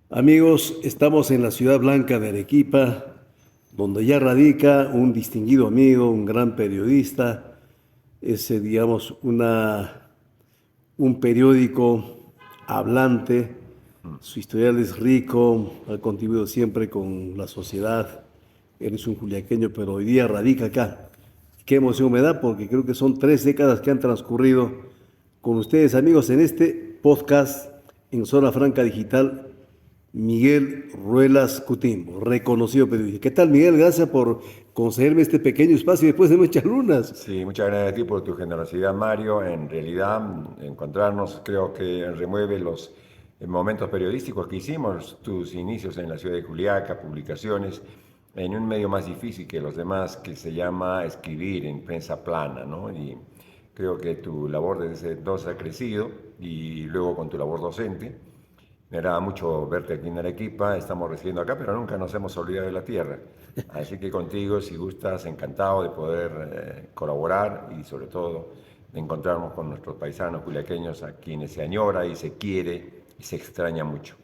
Amigos, estamos en la ciudad blanca de Arequipa, donde ya radica un distinguido amigo, un gran periodista, digamos, un periódico hablante. Su historial es rico, ha contribuido siempre con la sociedad. Él es un juliaqueño, pero hoy día radica acá. Qué emoción me da porque creo que son 3 décadas que han transcurrido con ustedes, amigos, en este podcast en Zona Franca Digital. Miguel Ruelas Cutimbo, reconocido periodista. ¿Qué tal, Miguel? Gracias por concederme este pequeño espacio después de muchas lunas. Sí, muchas gracias a ti por tu generosidad, Mario. En realidad, encontrarnos creo que remueve los momentos periodísticos que hicimos, tus inicios en la ciudad de Juliaca, publicaciones, en un medio más difícil que los demás, que se llama escribir en prensa plana, ¿no? Y creo que tu labor desde ese entonces ha crecido y luego con tu labor docente. Me agrada mucho verte aquí en Arequipa, estamos residiendo acá, pero nunca nos hemos olvidado de la tierra. Así que contigo, si gustas, encantado de poder colaborar y sobre todo de encontrarnos con nuestros paisanos culiaqueños a quienes se añora y se quiere y se extraña mucho.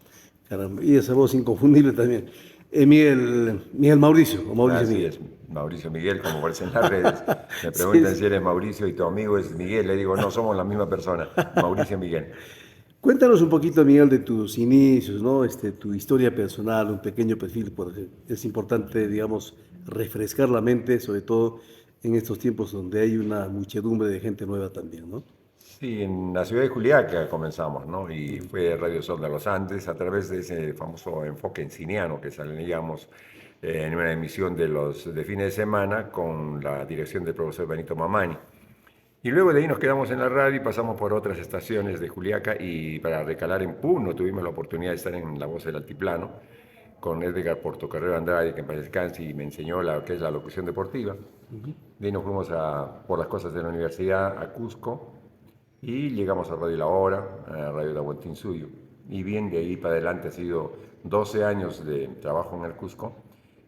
Caramba, y esa voz inconfundible también. Miguel Mauricio, o Mauricio Así Miguel. es, Mauricio Miguel, como aparece en las redes. Me Sí, preguntan sí. si eres Mauricio y tu amigo es Miguel. Le digo, no, somos la misma persona, Mauricio Miguel. Cuéntanos un poquito, Miguel, de tus inicios, ¿no? Tu historia personal, un pequeño perfil. Es importante, digamos, refrescar la mente, sobre todo en estos tiempos donde hay una muchedumbre de gente nueva también, ¿no? Sí, en la ciudad de Juliaca comenzamos, ¿no? Y fue Radio Sol de los Andes a través de ese famoso enfoque enciniano que salíamos en una emisión de fines de semana con la dirección del profesor Benito Mamani. Y luego de ahí nos quedamos en la radio y pasamos por otras estaciones de Juliaca y para recalar en Puno tuvimos la oportunidad de estar en La Voz del Altiplano con Edgar Portocarrero Andrade, que en paz descanse y me enseñó lo que es la locución deportiva. De ahí nos fuimos por las cosas de la universidad a Cusco y llegamos a Radio La Hora, a Radio Tahuantinsuyo. Y bien, de ahí para adelante ha sido 12 años de trabajo en el Cusco.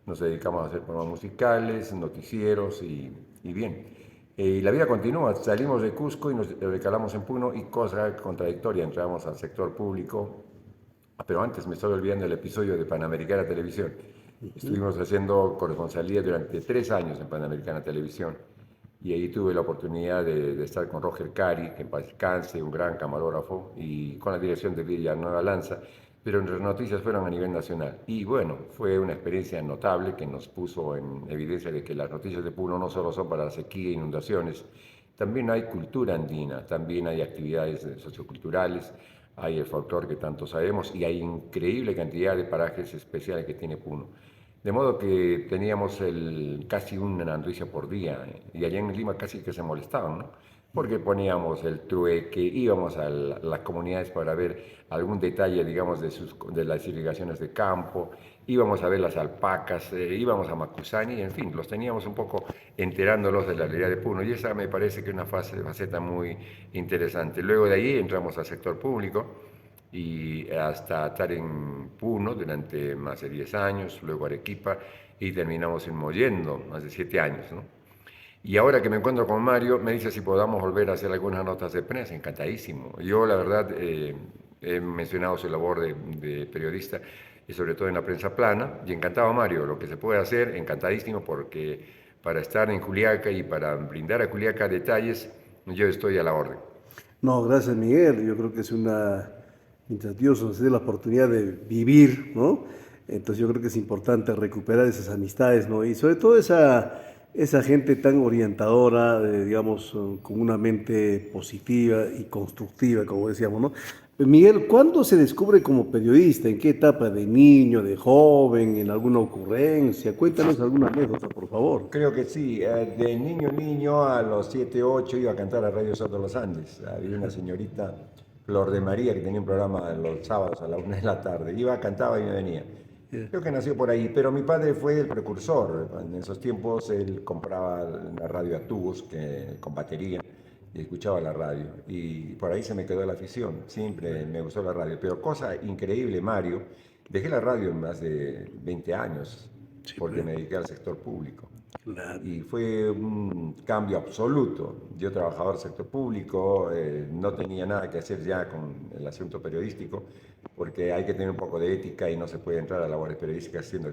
Nos dedicamos a hacer programas musicales, noticieros y bien. Y la vida continúa. Salimos de Cusco y nos recalamos en Puno y cosa contradictoria. Entramos al sector público. Pero antes me estoy olvidando el episodio de Panamericana Televisión. Estuvimos haciendo corresponsalía durante 3 años en Panamericana Televisión y ahí tuve la oportunidad de estar con Roger Cari, que en paz descanse, un gran camarógrafo, y con la dirección de Villanueva Lanza, pero las noticias fueron a nivel nacional. Y bueno, fue una experiencia notable que nos puso en evidencia de que las noticias de Puno no solo son para sequía e inundaciones, también hay cultura andina, también hay actividades socioculturales, hay el folclore que tanto sabemos y hay increíble cantidad de parajes especiales que tiene Puno. De modo que teníamos casi una noticia por día y allá en Lima casi que se molestaban, ¿no? Porque poníamos el trueque, íbamos a las comunidades para ver algún detalle, digamos, de las irrigaciones de campo, íbamos a ver las alpacas, íbamos a Macusani, en fin, los teníamos un poco enterándolos de la realidad de Puno y esa me parece que es una faceta muy interesante. Luego de ahí entramos al sector público y hasta estar en Puno durante más de 10 años, luego Arequipa y terminamos en Mollendo, más de 7 años, ¿no? Y ahora que me encuentro con Mario, me dice si podamos volver a hacer algunas notas de prensa, encantadísimo. Yo, la verdad, he mencionado su labor de periodista y sobre todo en la prensa plana, y encantado, Mario, lo que se puede hacer, encantadísimo, porque para estar en Juliaca y para brindar a Juliaca detalles, yo estoy a la orden. No, gracias, Miguel. Yo creo que es mientras Dios nos dé la oportunidad de vivir, ¿no? Entonces yo creo que es importante recuperar esas amistades, ¿no? Y sobre todo esa gente tan orientadora, digamos, con una mente positiva y constructiva, como decíamos, ¿no? Miguel, ¿cuándo se descubre como periodista? ¿En qué etapa? ¿De niño, de joven, en alguna ocurrencia? Cuéntanos alguna anécdota, por favor. Creo que sí, de niño a los 7 8 iba a cantar a Radio Soto Los Andes. Había una señorita, Flor de María, que tenía un programa los sábados a la 1 de la tarde. Iba, cantaba y me venía. Creo que nació por ahí, pero mi padre fue el precursor. En esos tiempos él compraba la radio a tubos con batería y escuchaba la radio. Y por ahí se me quedó la afición. Siempre me gustó la radio. Pero cosa increíble, Mario, dejé la radio en más de 20 años Sí, porque pues, me dediqué al sector público. claro. Y fue un cambio absoluto. Yo trabajador del sector público, no tenía nada que hacer ya con el asunto periodístico, porque hay que tener un poco de ética y no se puede entrar a labores periodísticas siendo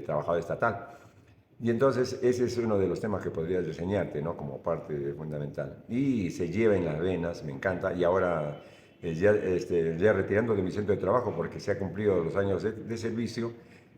trabajador estatal. Y entonces ese es uno de los temas que podrías enseñarte, ¿no? Como parte fundamental. Y se lleva en las venas, me encanta, y ahora ya retirando de mi centro de trabajo porque se ha cumplido los años de servicio,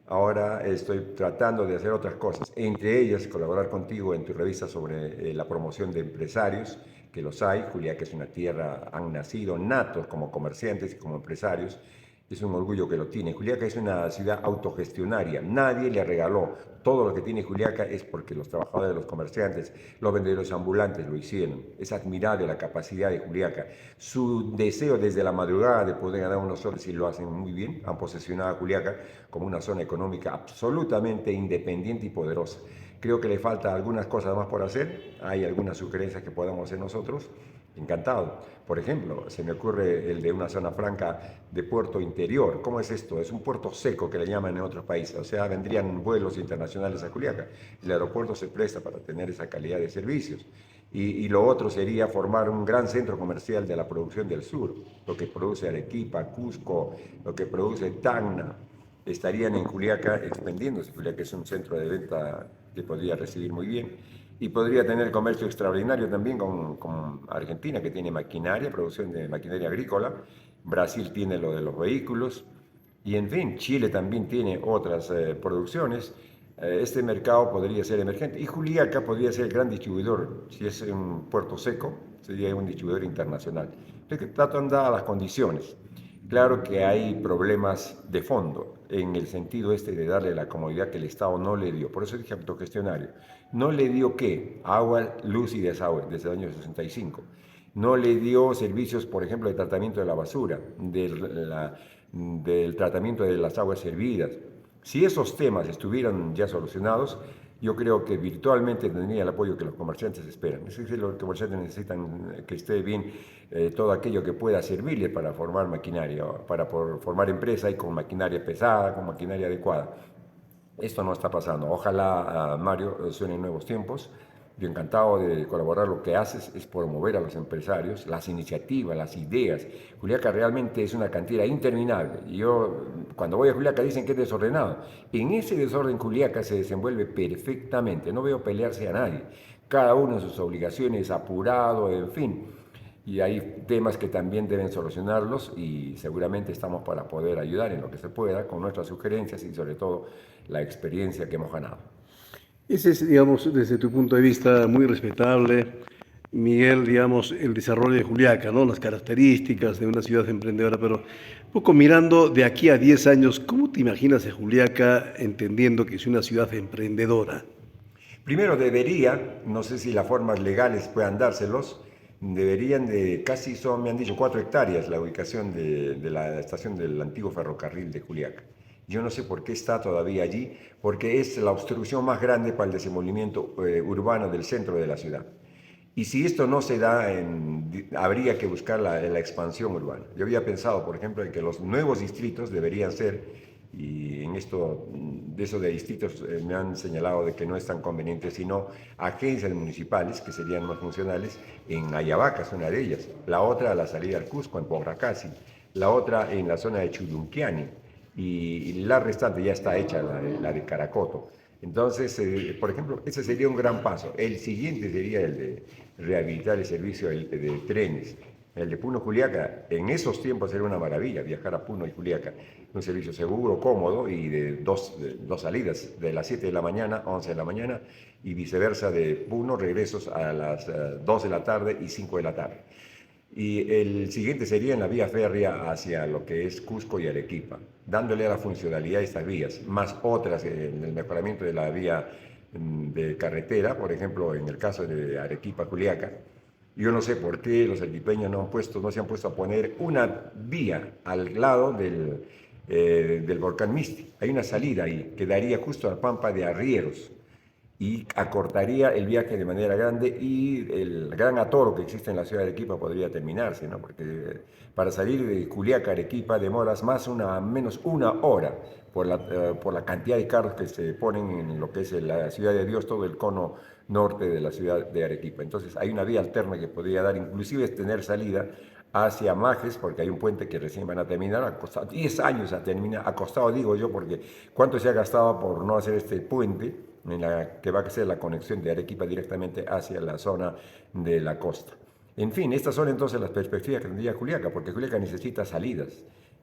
ahora estoy tratando de hacer otras cosas, entre ellas colaborar contigo en tu revista sobre la promoción de empresarios, que los hay. Juliaca es una tierra, han nacido natos como comerciantes y como empresarios. Es un orgullo que lo tiene. Juliaca es una ciudad autogestionaria. Nadie le regaló. Todo lo que tiene Juliaca es porque los trabajadores, los comerciantes, los vendedores ambulantes lo hicieron. Es admirable la capacidad de Juliaca. Su deseo desde la madrugada de poder ganar unos soles, y lo hacen muy bien, han posesionado a Juliaca como una zona económica absolutamente independiente y poderosa. Creo que le falta algunas cosas más por hacer. Hay algunas sugerencias que podamos hacer nosotros. Encantado. Por ejemplo, se me ocurre el de una zona franca de puerto interior. ¿Cómo es esto? Es un puerto seco que le llaman en otros países. O sea, vendrían vuelos internacionales a Juliaca. El aeropuerto se presta para tener esa calidad de servicios. Y lo otro sería formar un gran centro comercial de la producción del sur. Lo que produce Arequipa, Cusco, lo que produce Tacna, estarían en Juliaca expendiéndose. Juliaca es un centro de venta que podría recibir muy bien. Y podría tener comercio extraordinario también con Argentina, que tiene maquinaria, producción de maquinaria agrícola. Brasil tiene lo de los vehículos. Y en fin, Chile también tiene otras producciones. Este mercado podría ser emergente. Y Juliaca podría ser el gran distribuidor. Si es un puerto seco, sería un distribuidor internacional. Entonces, tratan dadas las condiciones. Claro que hay problemas de fondo en el sentido de darle la comodidad que el Estado no le dio. Por eso dije autogestionario. No le dio ¿qué? Agua, luz y desagüe desde el año 65. No le dio servicios, por ejemplo, de tratamiento de la basura, del tratamiento de las aguas servidas. Si esos temas estuvieran ya solucionados, yo creo que virtualmente tendría el apoyo que los comerciantes esperan. Es decir, los comerciantes necesitan que esté bien todo aquello que pueda servirle para formar maquinaria, para formar empresa y con maquinaria pesada, con maquinaria adecuada. Esto no está pasando. Ojalá, Mario, suenen nuevos tiempos. Yo encantado de colaborar. Lo que haces es promover a los empresarios, las iniciativas, las ideas. Juliaca realmente es una cantera interminable. Y yo, cuando voy a Juliaca, dicen que es desordenado. En ese desorden Juliaca se desenvuelve perfectamente. No veo pelearse a nadie. Cada uno en sus obligaciones, apurado, en fin. Y hay temas que también deben solucionarlos y seguramente estamos para poder ayudar en lo que se pueda con nuestras sugerencias y sobre todo la experiencia que hemos ganado. Ese es, digamos, desde tu punto de vista muy respetable, Miguel, digamos, el desarrollo de Juliaca, ¿no? Las características de una ciudad emprendedora, pero un poco mirando de aquí a 10 años, ¿cómo te imaginas a Juliaca entendiendo que es una ciudad emprendedora? Primero debería, no sé si las formas legales puedan dárselos, deberían de, casi son, me han dicho, 4 hectáreas la ubicación de la estación del antiguo ferrocarril de Juliaca. Yo no sé por qué está todavía allí, porque es la obstrucción más grande para el desenvolvimiento urbano del centro de la ciudad. Y si esto no se da, habría que buscar la expansión urbana. Yo había pensado, por ejemplo, en que los nuevos distritos deberían ser, y en esto, de eso de distritos me han señalado de que no es tan conveniente, sino agencias municipales que serían más funcionales. En Ayabaca es una de ellas, la otra a la salida al Cusco, en Pogracasi, la otra en la zona de Churunquiani, y la restante ya está hecha, la de Caracoto. Entonces, por ejemplo, ese sería un gran paso. El siguiente sería el de rehabilitar el servicio de trenes. El de Puno-Juliaca, en esos tiempos era una maravilla viajar a Puno y Juliaca. Un servicio seguro, cómodo y de dos salidas, de las 7 de la mañana a 11 de la mañana y viceversa de Puno, regresos a las 2 de la tarde y 5 de la tarde. Y el siguiente sería en la vía férrea hacia lo que es Cusco y Arequipa, dándole a la funcionalidad de estas vías, más otras en el mejoramiento de la vía de carretera, por ejemplo, en el caso de Arequipa-Juliaca. Yo no sé por qué los arequipeños no se han puesto a poner una vía al lado del volcán Misti. Hay una salida ahí que daría justo a la pampa de Arrieros y acortaría el viaje de manera grande y el gran atoro que existe en la ciudad de Arequipa podría terminarse, ¿no? Porque para salir de Juliaca a Arequipa demoras menos una hora por la cantidad de carros que se ponen en lo que es la ciudad de Dios, todo el cono norte de la ciudad de Arequipa. Entonces hay una vía alterna que podría dar, inclusive tener salida hacia Majes, porque hay un puente que recién van a terminar, ha costado 10 años a terminar, ha costado, digo yo, porque cuánto se ha gastado por no hacer este puente, que va a ser la conexión de Arequipa directamente hacia la zona de la costa. En fin, estas son entonces las perspectivas que tendría Juliaca, porque Juliaca necesita salidas.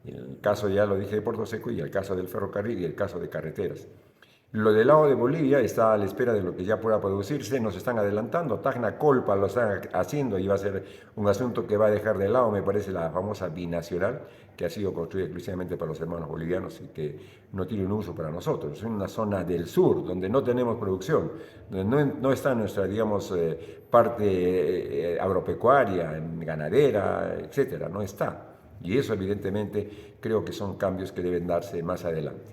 El caso, ya lo dije, de Puerto Seco, y el caso del ferrocarril y el caso de carreteras. Lo del lado de Bolivia está a la espera de lo que ya pueda producirse, nos están adelantando, Tacna Colpa lo están haciendo y va a ser un asunto que va a dejar de lado, me parece, la famosa binacional, que ha sido construida exclusivamente para los hermanos bolivianos y que no tiene un uso para nosotros. Es una zona del sur donde no tenemos producción, donde no está nuestra, digamos, parte agropecuaria, ganadera, etcétera, no está. Y eso evidentemente creo que son cambios que deben darse más adelante.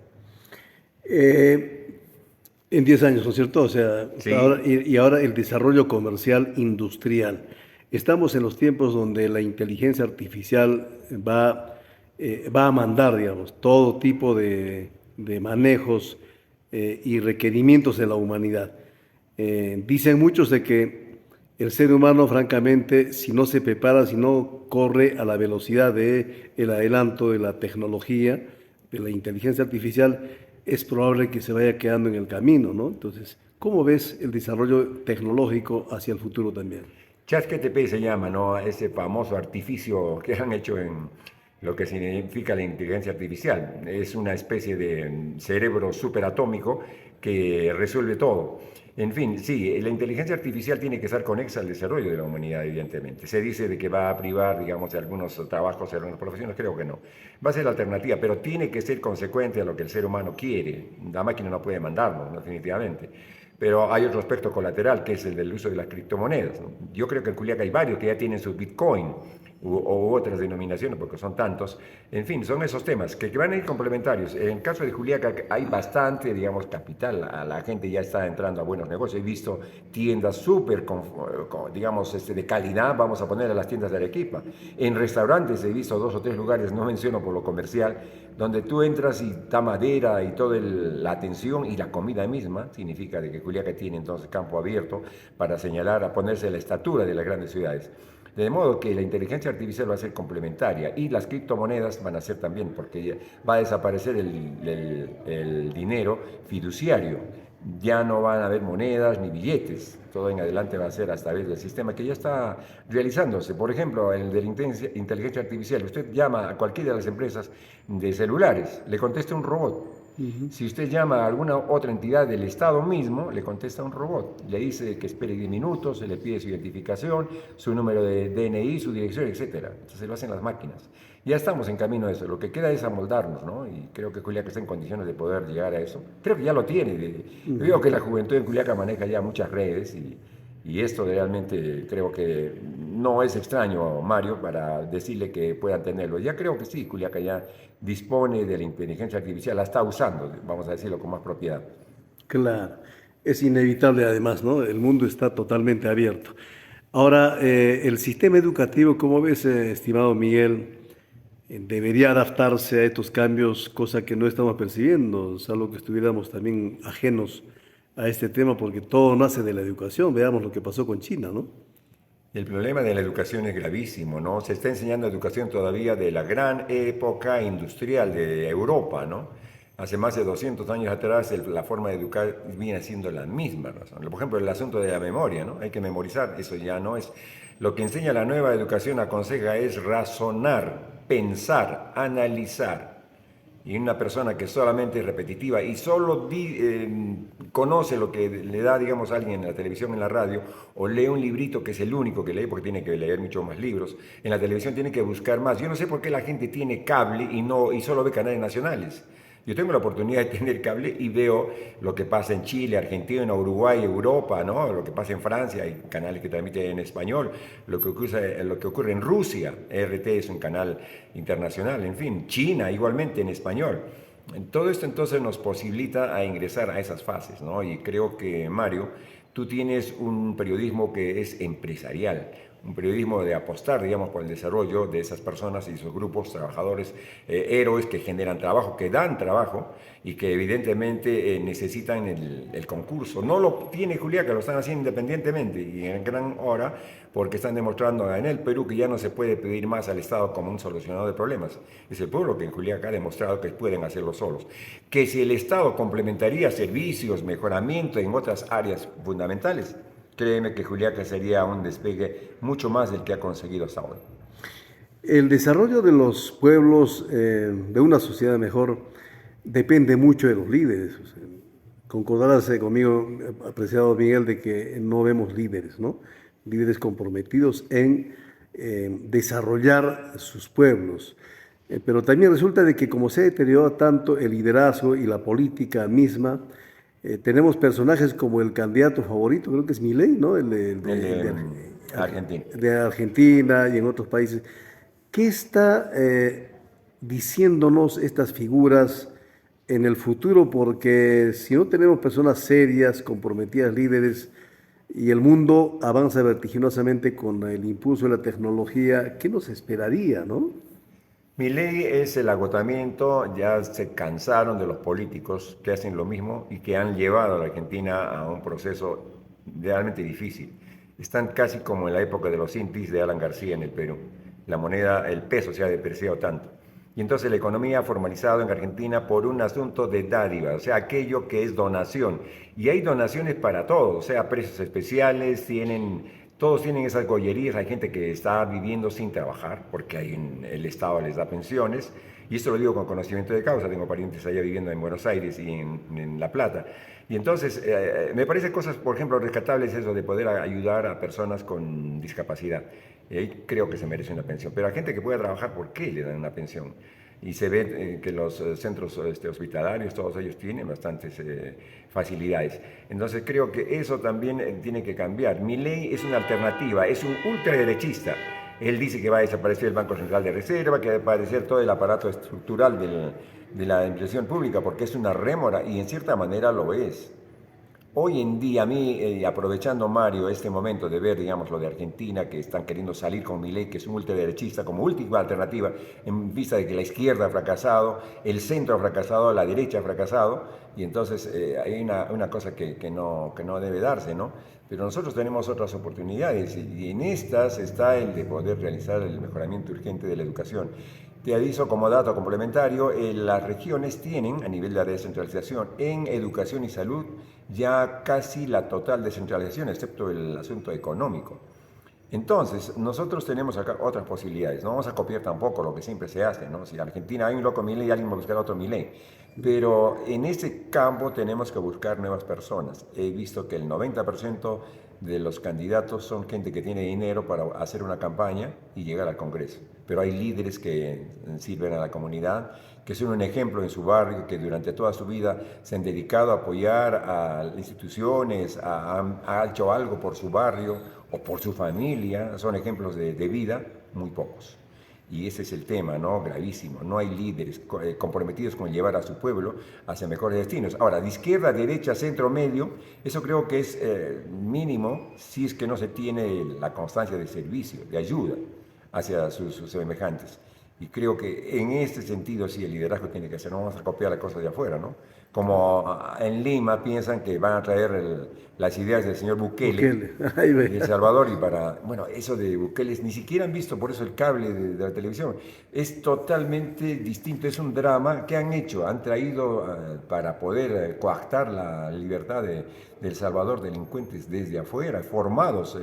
En 10 años, ¿no es cierto? O sea, Sí. ahora, y ahora el desarrollo comercial industrial. Estamos en los tiempos donde la inteligencia artificial va a mandar, digamos, todo tipo de manejos y requerimientos de la humanidad. Dicen muchos de que el ser humano, francamente, si no se prepara, si no corre a la velocidad del adelanto de la tecnología, de la inteligencia artificial, es probable que se vaya quedando en el camino, ¿no? Entonces, ¿cómo ves el desarrollo tecnológico hacia el futuro también? ChatGPT se llama, ¿no? Ese famoso artificio que han hecho en lo que significa la inteligencia artificial. Es una especie de cerebro superatómico que resuelve todo. En fin, sí, la inteligencia artificial tiene que estar conexa al desarrollo de la humanidad, evidentemente. Se dice de que va a privar, digamos, de algunos trabajos, de algunas profesiones, creo que no. Va a ser la alternativa, pero tiene que ser consecuente a lo que el ser humano quiere. La máquina no puede mandarlo, definitivamente. Pero hay otro aspecto colateral, que es el del uso de las criptomonedas, ¿no? Yo creo que en Culiacán hay varios que ya tienen su Bitcoin u otras denominaciones, porque son tantos. En fin, son esos temas que van a ir complementarios. En el caso de Juliaca hay bastante, digamos, capital. La gente ya está entrando a buenos negocios. He visto tiendas súper, digamos, de calidad, vamos a poner a las tiendas de Arequipa. En restaurantes he visto 2 o 3 lugares, no menciono por lo comercial, donde tú entras y está madera y toda la atención y la comida misma, significa de que Juliaca tiene entonces campo abierto para señalar, a ponerse la estatura de las grandes ciudades. De modo que la inteligencia artificial va a ser complementaria y las criptomonedas van a ser también, porque va a desaparecer el dinero fiduciario. Ya no van a haber monedas ni billetes, todo en adelante va a ser a través del sistema que ya está realizándose. Por ejemplo, el de la inteligencia artificial, usted llama a cualquiera de las empresas de celulares, le contesta un robot. Si usted llama a alguna otra entidad del Estado mismo, le contesta un robot. Le dice que espere 10 minutos, se le pide su identificación, su número de DNI, su dirección, etc. Entonces lo hacen las máquinas. Ya estamos en camino a eso. Lo que queda es amoldarnos, ¿no? Y creo que Juliaca está en condiciones de poder llegar a eso. Creo que ya lo tiene. Yo veo que la juventud en Juliaca maneja ya muchas redes y esto realmente creo que no es extraño, Mario, para decirle que puedan tenerlo. Ya creo que sí, Juliaca ya dispone de la inteligencia artificial, la está usando, vamos a decirlo con más propiedad. Claro, es inevitable además, ¿no? El mundo está totalmente abierto. Ahora, el sistema educativo, ¿cómo ves, estimado Miguel? Debería adaptarse a estos cambios, cosa que no estamos percibiendo, salvo que estuviéramos también ajenos a este tema, porque todo nace de la educación. Veamos lo que pasó con China, ¿no? El problema de la educación es gravísimo, ¿no? Se está enseñando educación todavía de la gran época industrial de Europa, ¿no? Hace más de 200 años atrás la forma de educar viene siendo la misma razón. Por ejemplo, el asunto de la memoria, ¿no? Hay que memorizar, eso ya no es. Lo que enseña la nueva educación, aconseja, es razonar, pensar, analizar. Y una persona que solamente es repetitiva y solo conoce lo que le da, digamos, alguien en la televisión, en la radio, o lee un librito que es el único que lee, porque tiene que leer muchos más libros, en la televisión tiene que buscar más. Yo no sé por qué la gente tiene cable y solo ve canales nacionales. Yo tengo la oportunidad de tener cable y veo lo que pasa en Chile, Argentina, Uruguay, Europa, ¿no? Lo que pasa en Francia, hay canales que transmiten en español, lo que ocurre en Rusia, RT es un canal internacional, en fin, China igualmente en español. Todo esto entonces nos posibilita a ingresar a esas fases, ¿no? Y creo que, Mario, tú tienes un periodismo que es empresarial, un periodismo de apostar, digamos, por el desarrollo de esas personas y sus grupos, trabajadores, héroes que generan trabajo, que dan trabajo y que evidentemente necesitan el concurso. No lo tiene Juliaca, lo están haciendo independientemente y en gran hora porque están demostrando en el Perú que ya no se puede pedir más al Estado como un solucionador de problemas. Es el pueblo que en Juliaca ha demostrado que pueden hacerlo solos. Que si el Estado complementaría servicios, mejoramiento en otras áreas fundamentales, créeme que Juliaca sería un despegue mucho más del que ha conseguido hasta ahora. El desarrollo de los pueblos, de una sociedad mejor, depende mucho de los líderes. O sea, concordarás conmigo, apreciado Miguel, de que no vemos líderes, ¿no? Líderes comprometidos en desarrollar sus pueblos. Pero también resulta de que como se ha deteriorado tanto el liderazgo y la política misma, tenemos personajes como el candidato favorito, creo que es Milei, ¿no? Argentina. De Argentina y en otros países. ¿Qué está diciéndonos estas figuras en el futuro? Porque si no tenemos personas serias, comprometidas, líderes, y el mundo avanza vertiginosamente con el impulso de la tecnología, ¿qué nos esperaría, no? Milei es el agotamiento, ya se cansaron de los políticos que hacen lo mismo y que han llevado a la Argentina a un proceso realmente difícil. Están casi como en la época de los intis de Alan García en el Perú. La moneda, el peso se ha depreciado tanto. Y entonces la economía ha formalizado en Argentina por un asunto de dádiva, o sea, aquello que es donación. Y hay donaciones para todos, o sea, precios especiales, todos tienen esas gollerías, hay gente que está viviendo sin trabajar porque el Estado les da pensiones. Y esto lo digo con conocimiento de causa, tengo parientes allá viviendo en Buenos Aires y en La Plata. Y entonces, me parece cosas, por ejemplo, rescatables eso de poder ayudar a personas con discapacidad. Y ahí creo que se merece una pensión. Pero a gente que pueda trabajar, ¿por qué le dan una pensión? Y se ve que los centros hospitalarios, todos ellos tienen bastantes facilidades. Entonces creo que eso también tiene que cambiar. Milei es una alternativa, es un ultraderechista. Él dice que va a desaparecer el Banco Central de Reserva, que va a desaparecer todo el aparato estructural de la administración pública, porque es una rémora y en cierta manera lo es. Hoy en día, a mí, aprovechando Mario este momento de ver, digamos, lo de Argentina, que están queriendo salir con Milei, que es un ultraderechista, como última alternativa, en vista de que la izquierda ha fracasado, el centro ha fracasado, la derecha ha fracasado, y entonces hay una cosa que no debe darse, ¿no? Pero nosotros tenemos otras oportunidades, y en estas está el de poder realizar el mejoramiento urgente de la educación. Te aviso como dato complementario, las regiones tienen, a nivel de descentralización, en educación y salud, ya casi la total descentralización, excepto el asunto económico. Entonces, nosotros tenemos acá otras posibilidades. No vamos a copiar tampoco lo que siempre se hace, ¿no? Si en Argentina hay un loco Milei, alguien va a buscar otro Milei. Pero en ese campo tenemos que buscar nuevas personas. He visto que el 90% de los candidatos son gente que tiene dinero para hacer una campaña y llegar al Congreso. Pero hay líderes que sirven a la comunidad, que son un ejemplo en su barrio, que durante toda su vida se han dedicado a apoyar a instituciones, ha hecho algo por su barrio o por su familia. Son ejemplos de vida, muy pocos. Y ese es el tema, ¿no? Gravísimo. No hay líderes comprometidos con llevar a su pueblo hacia mejores destinos. Ahora, de izquierda, derecha, centro, medio, eso creo que es mínimo si es que no se tiene la constancia de servicio, de ayuda hacia sus semejantes. Y creo que en este sentido sí el liderazgo tiene que ser, no vamos a copiar las cosas de afuera, ¿no? Como en Lima piensan que van a traer las ideas del señor Bukele de El Salvador y bueno, eso de Bukele ni siquiera han visto, por eso el cable de la televisión. Es totalmente distinto, es un drama que han hecho, han traído para poder coactar la libertad de El Salvador delincuentes desde afuera, formados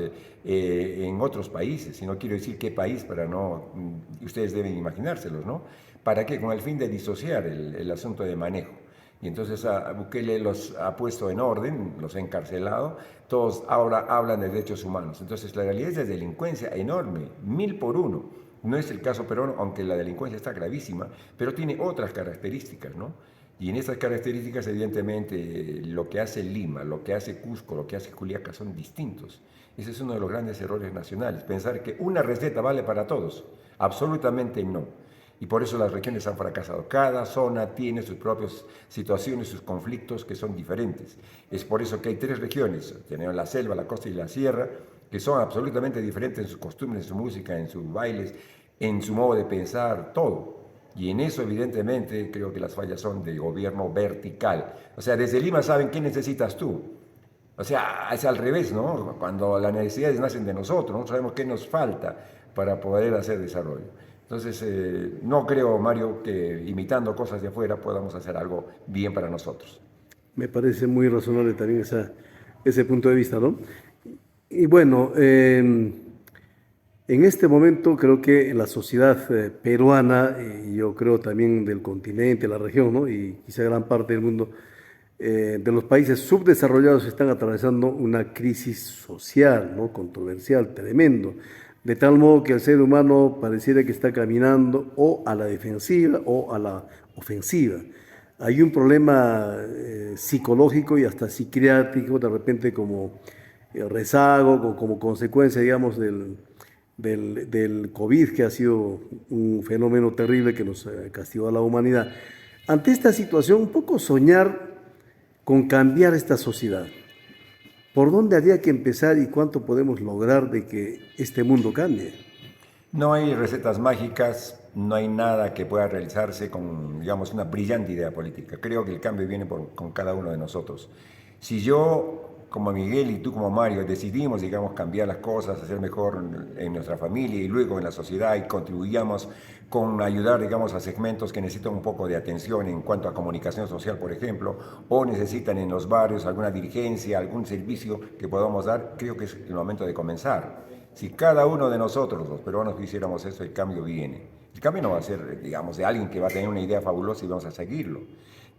en otros países, y no quiero decir qué país para no, ustedes deben imaginárselos, ¿no? ¿Para qué? Con el fin de disociar el asunto de manejo. Y entonces a Bukele los ha puesto en orden, los ha encarcelado, todos ahora hablan de derechos humanos. Entonces la realidad es de delincuencia enorme, 1000 por 1. No es el caso peruano, aunque la delincuencia está gravísima, pero tiene otras características, ¿no? Y en esas características, evidentemente, lo que hace Lima, lo que hace Cusco, lo que hace Juliaca son distintos. Ese es uno de los grandes errores nacionales, pensar que una receta vale para todos. Absolutamente no. Y por eso las regiones han fracasado. Cada zona tiene sus propias situaciones, sus conflictos que son diferentes. Es por eso que hay 3 regiones. Tenemos la selva, la costa y la sierra. que son absolutamente diferentes en sus costumbres, en su música, en sus bailes, en su modo de pensar, todo. Y en eso, evidentemente, creo que las fallas son de gobierno vertical. O sea, desde Lima saben qué necesitas tú. O sea, es al revés, ¿no? Cuando las necesidades nacen de nosotros, no sabemos qué nos falta para poder hacer desarrollo. Entonces, no creo, Mario, que imitando cosas de afuera podamos hacer algo bien para nosotros. Me parece muy razonable también ese punto de vista, ¿no? Y bueno, en este momento creo que la sociedad peruana, y yo creo también del continente, la región, ¿no? Y quizá gran parte del mundo, de los países subdesarrollados están atravesando una crisis social, ¿no? Controversial, tremendo, de tal modo que el ser humano pareciera que está caminando o a la defensiva o a la ofensiva. Hay un problema psicológico y hasta psiquiátrico, de repente como rezago, como consecuencia, digamos, del COVID, que ha sido un fenómeno terrible que nos castigó a la humanidad. Ante esta situación, un poco soñar con cambiar esta sociedad. ¿Por dónde habría que empezar y cuánto podemos lograr de que este mundo cambie? No hay recetas mágicas, no hay nada que pueda realizarse con, digamos, una brillante idea política. Creo que el cambio viene con cada uno de nosotros. Si yo, como Miguel, y tú como Mario, decidimos, digamos, cambiar las cosas, hacer mejor en nuestra familia y luego en la sociedad y contribuyamos con ayudar, digamos, a segmentos que necesitan un poco de atención en cuanto a comunicación social, por ejemplo, o necesitan en los barrios alguna dirigencia, algún servicio que podamos dar, creo que es el momento de comenzar. Si cada uno de nosotros, los peruanos, hiciéramos eso, el cambio viene. El cambio no va a ser, digamos, de alguien que va a tener una idea fabulosa y vamos a seguirlo.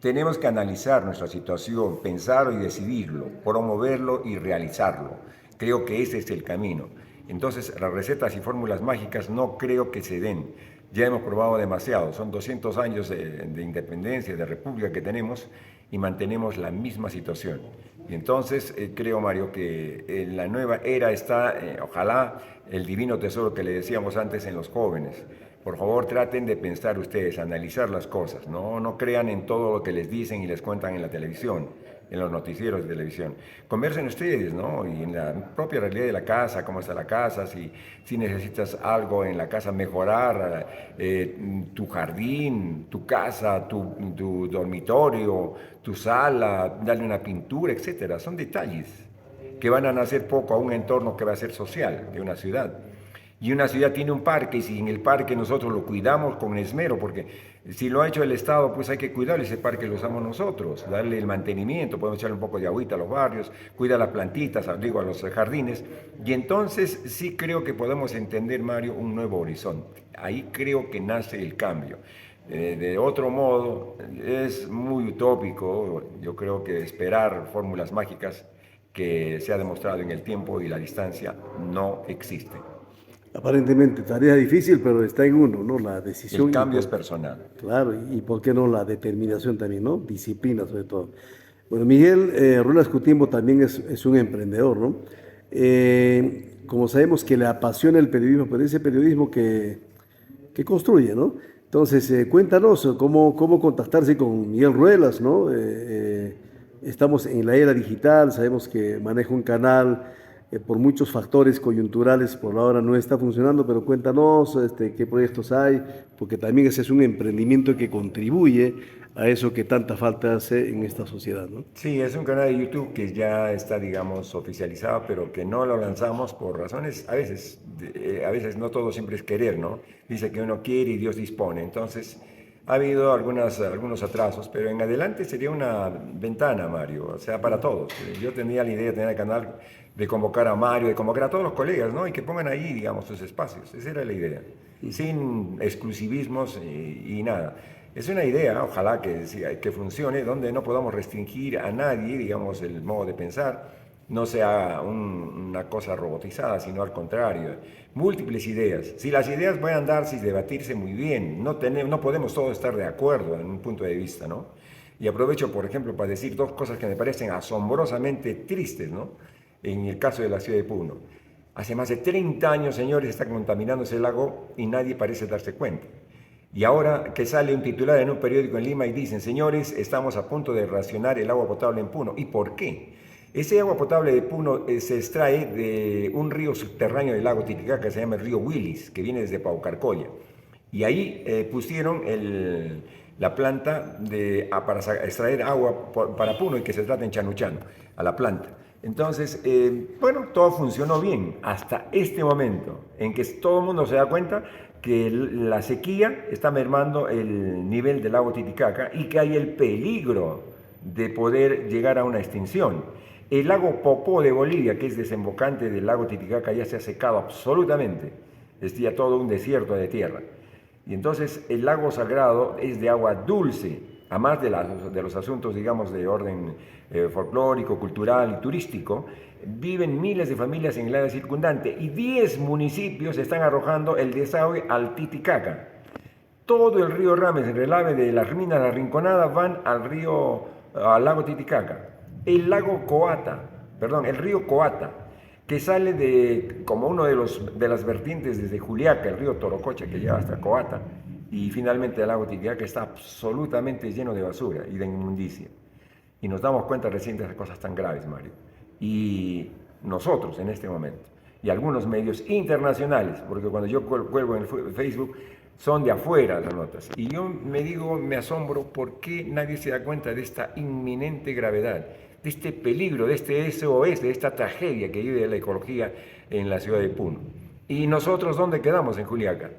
Tenemos que analizar nuestra situación, pensarlo y decidirlo, promoverlo y realizarlo. Creo que ese es el camino. Entonces, las recetas y fórmulas mágicas no creo que se den. Ya hemos probado demasiado. Son 200 años de independencia, de república que tenemos y mantenemos la misma situación. Y entonces creo, Mario, que en la nueva era está, ojalá, el divino tesoro que le decíamos antes en los jóvenes. Por favor, traten de pensar ustedes, analizar las cosas, no crean en todo lo que les dicen y les cuentan en la televisión, en los noticieros de televisión. Conversen ustedes, ¿no? Y en la propia realidad de la casa, cómo está la casa, si necesitas algo en la casa, mejorar tu jardín, tu casa, tu dormitorio, tu sala, darle una pintura, etcétera. Son detalles que van a nacer poco a un entorno que va a ser social de una ciudad. Y una ciudad tiene un parque y si en el parque nosotros lo cuidamos con esmero, porque si lo ha hecho el Estado, pues hay que cuidar ese parque, lo usamos nosotros, darle el mantenimiento, podemos echarle un poco de agüita a los barrios, cuidar las plantitas, digo, a los jardines. Y entonces sí creo que podemos entender, Mario, un nuevo horizonte. Ahí creo que nace el cambio. De otro modo, es muy utópico, yo creo que esperar fórmulas mágicas que se ha demostrado en el tiempo y la distancia no existen. Aparentemente tarea difícil, pero está en uno, ¿no? La El decisión cambio es personal. claro, y por qué no la determinación también, ¿no? Disciplina sobre todo. Bueno, Miguel Ruelas Cutimbo también es un emprendedor, ¿no? Como sabemos que le apasiona el periodismo, pero ese periodismo que construye, ¿no? Entonces, cuéntanos cómo contactarse con Miguel Ruelas, ¿no? Estamos en la era digital, sabemos que maneja un canal por muchos factores coyunturales, por ahora no está funcionando, pero cuéntanos qué proyectos hay, porque también ese es un emprendimiento que contribuye a eso que tanta falta hace en esta sociedad, ¿no? Sí, es un canal de YouTube que ya está, digamos, oficializado, pero que no lo lanzamos por razones, a veces no todo siempre es querer, ¿no? Dice que uno quiere y Dios dispone. Entonces, ha habido algunos atrasos, pero en adelante sería una ventana, Mario, o sea, para todos. Yo tenía la idea de tener el canal, de convocar a Mario, de convocar a todos los colegas, ¿no? Y que pongan ahí, digamos, sus espacios. Esa era la idea, sin exclusivismos y nada. Es una idea, ojalá que funcione, donde no podamos restringir a nadie, digamos, el modo de pensar, no sea una cosa robotizada, sino al contrario, múltiples ideas. Si las ideas pueden darse y debatirse muy bien, no podemos todos estar de acuerdo en un punto de vista, ¿no? Y aprovecho, por ejemplo, para decir dos cosas que me parecen asombrosamente tristes, ¿no? En el caso de la ciudad de Puno. Hace más de 30 años, señores, está contaminando ese lago y nadie parece darse cuenta. Y ahora que sale un titular en un periódico en Lima y dicen, señores, estamos a punto de racionar el agua potable en Puno. ¿Y por qué? Ese agua potable de Puno se extrae de un río subterráneo del lago Titicaca que se llama el río Willis, que viene desde Paucarcolla. Y ahí pusieron la planta para extraer agua para Puno y que se trata en Chanuchano, a la planta. Entonces, bueno, todo funcionó bien hasta este momento en que todo el mundo se da cuenta que la sequía está mermando el nivel del lago Titicaca y que hay el peligro de poder llegar a una extinción. El lago Popó de Bolivia, que es desembocante del lago Titicaca, ya se ha secado absolutamente. Es ya todo un desierto de tierra. Y entonces el lago Sagrado es de agua dulce, a más de los asuntos, digamos, de orden folclórico, cultural y turístico. Viven miles de familias en el área circundante y 10 municipios están arrojando el desagüe al Titicaca. Todo el río Rames, el relave de las minas de la Rinconada van al lago Titicaca. El río Coata, que sale como uno de las vertientes desde Juliaca, el río Torococha que lleva hasta Coata, y finalmente el lago Titicaca está absolutamente lleno de basura y de inmundicia. Y nos damos cuenta recién de esas cosas tan graves, Mario. Y nosotros en este momento, y algunos medios internacionales, porque cuando yo cuelgo en el Facebook, son de afuera las notas. Y yo me asombro por qué nadie se da cuenta de esta inminente gravedad, de este peligro, de este SOS, de esta tragedia que vive la ecología en la ciudad de Puno. ¿Y nosotros dónde quedamos en Juliaca?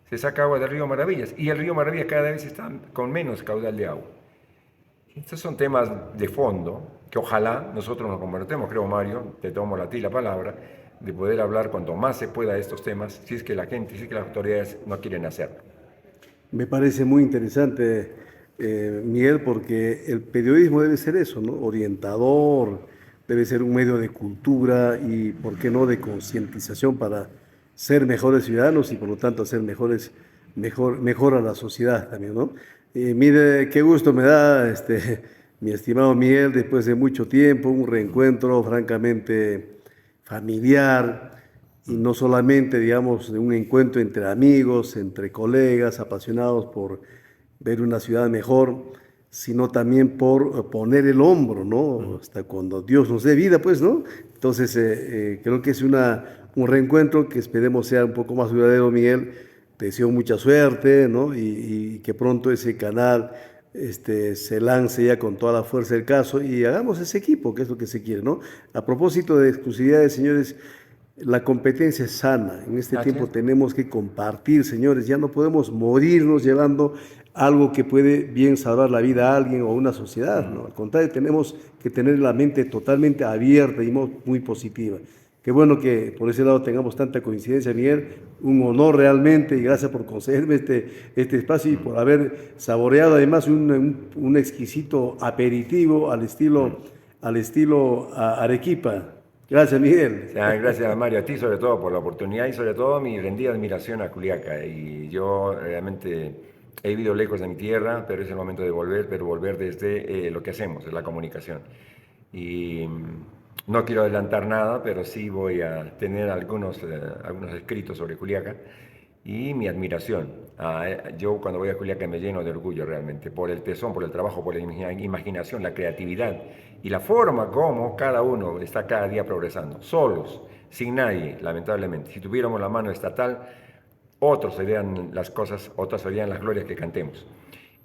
Se saca agua del río Maravillas y el río Maravillas cada vez está con menos caudal de agua. Estos son temas de fondo que ojalá nosotros nos convertemos, creo, Mario, te tomo a ti la palabra, de poder hablar cuanto más se pueda de estos temas, si es que la gente, si es que las autoridades no quieren hacerlo. Me parece muy interesante, Miguel, porque el periodismo debe ser eso, ¿no? Orientador, debe ser un medio de cultura y, ¿por qué no?, de concientización para ser mejores ciudadanos y, por lo tanto, hacer mejor a la sociedad también, ¿no? Mire, qué gusto me da, mi estimado Miguel, después de mucho tiempo, un reencuentro francamente familiar, y no solamente, digamos, de un encuentro entre amigos, entre colegas, apasionados por ver una ciudad mejor, sino también por poner el hombro, ¿no? Hasta cuando Dios nos dé vida, pues, ¿no? Entonces, creo que es un reencuentro que esperemos sea un poco más duradero, Miguel. Te deseo mucha suerte, ¿no? Y que pronto ese canal se lance ya con toda la fuerza del caso y hagamos ese equipo, que es lo que se quiere, ¿no? A propósito de exclusividades, señores, la competencia es sana. En este tiempo tenemos que compartir, señores. Ya no podemos morirnos llevando algo que puede bien salvar la vida a alguien o a una sociedad, ¿no? Al contrario, tenemos que tener la mente totalmente abierta y muy positiva. Qué bueno que por ese lado tengamos tanta coincidencia, Miguel. Un honor realmente y gracias por concederme este espacio y por haber saboreado además un exquisito aperitivo al estilo Arequipa. Gracias, Miguel. Gracias, Mario, a ti sobre todo por la oportunidad y sobre todo mi rendida admiración a Juliaca. Y yo realmente he vivido lejos de mi tierra, pero es el momento de volver, pero volver desde lo que hacemos, es la comunicación. Y no quiero adelantar nada, pero sí voy a tener algunos escritos sobre Juliaca y mi admiración. Yo cuando voy a Juliaca me lleno de orgullo realmente, por el tesón, por el trabajo, por la imaginación, la creatividad y la forma como cada uno está cada día progresando, solos, sin nadie, lamentablemente. Si tuviéramos la mano estatal, otros serían las cosas, otras serían las glorias que cantemos.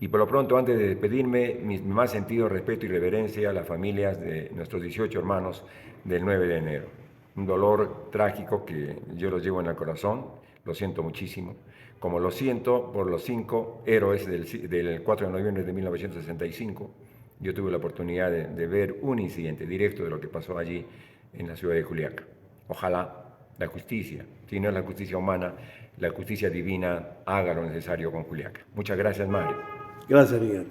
Y por lo pronto, antes de despedirme, mi más sentido respeto y reverencia a las familias de nuestros 18 hermanos del 9 de enero. Un dolor trágico que yo los llevo en el corazón, lo siento muchísimo, como lo siento por los 5 héroes del 4 de noviembre de 1965. Yo tuve la oportunidad de ver un incidente directo de lo que pasó allí en la ciudad de Juliaca. Ojalá la justicia, si no es la justicia humana, la justicia divina haga lo necesario con Juliaca. Muchas gracias, Mario. Gracias, Miguel.